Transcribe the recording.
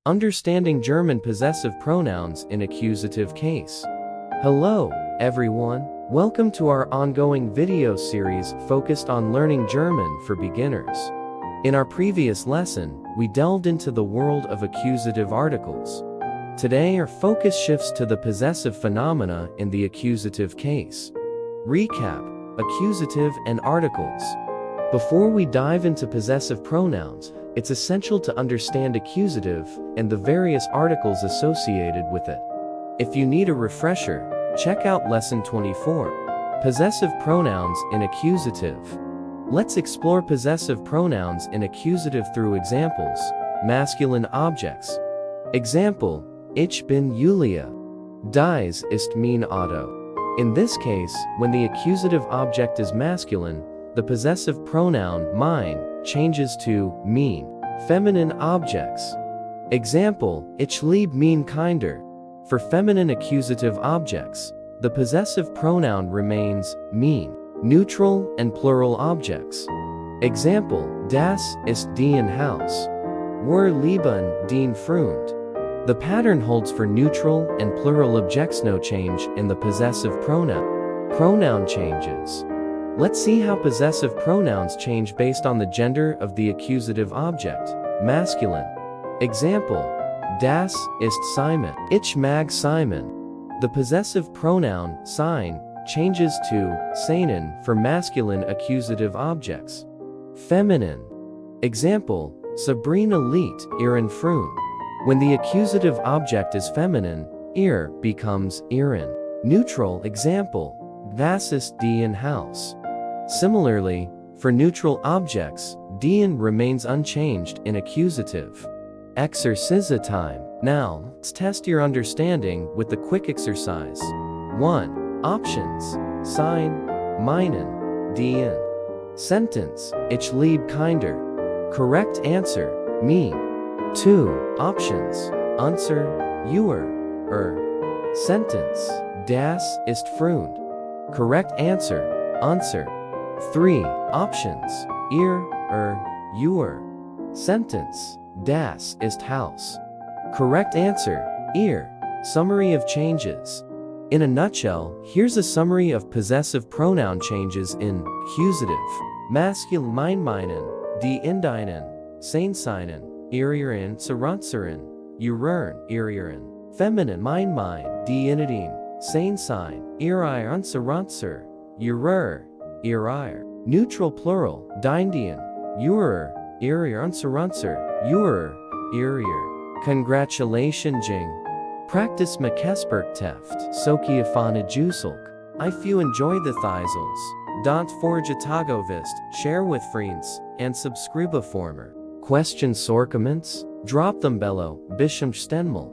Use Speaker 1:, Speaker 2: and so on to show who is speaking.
Speaker 1: Understanding German Possessive Pronouns in Accusative Case. Hello, everyone. Welcome to our ongoing video series focused on learning German for beginners. In our previous lesson, we delved into the world of accusative articles. Today our focus shifts to the possessive phenomena in the accusative case. Recap: accusative and articles. Before we dive into possessive pronouns, it's essential to understand accusative and the various articles associated with it. If you need a refresher, check out lesson 24, Possessive Pronouns in Accusative. Let's explore possessive pronouns in accusative through examples. Masculine objects. Example: Ich bin Julia. Dies ist mein Auto. In this case, when the accusative object is masculine, the possessive pronoun mein changes to mein. Feminine objects. Example: Ich liebe mein Kinder. For feminine accusative objects, the possessive pronoun remains mein. Neutral and plural objects. Example: Das ist dein Haus. Wir lieben den Freund. The pattern holds for neutral and plural objects. No change in the possessive pronoun. Pronoun changes. Let's see how possessive pronouns change based on the gender of the accusative object. Masculine. Example: Das ist Simon. Ich mag Simon. The possessive pronoun sein changes to seinen for masculine accusative objects. Feminine. Example: Sabrina liebt ihren Freund. When the accusative object is feminine, ihr becomes ihren. Neutral. Example: Was ist dein Haus? Similarly, for neutral objects, dein remains unchanged in accusative. Exercise time. Now, let's test your understanding with the quick exercise. 1. Options: sein, meinen, dein. Sentence: Ich liebe Kinder. Correct answer: mein. 2. Options: Unser, your, Sentence: Das ist Freund. Correct answer: Unser. 3. Options: Ihr, your. Sentence: Das ist Haus. Correct answer: Ihr. Summary of changes. In a nutshell, here's a summary of possessive pronoun changes in accusative. Masculine: mein, meinen, die in deinen, sein, seinen, ihrieren, seranzeren, ihren, ihrieren. Feminine: mein, die in den, sein, sein, ihrieren, seranzer, ihrer, ihrir. Neutral plural: dein, dien, your, ihrieren, seranzer, your, ihrir. Congratulations, Jing. Practice Makesperkteft. Sokia fana Jusulk. If you enjoy the Thizels, don't forget Tagovist, share with friends, and subscribe former. Questions or comments? Drop them below. Bisham Stenmal.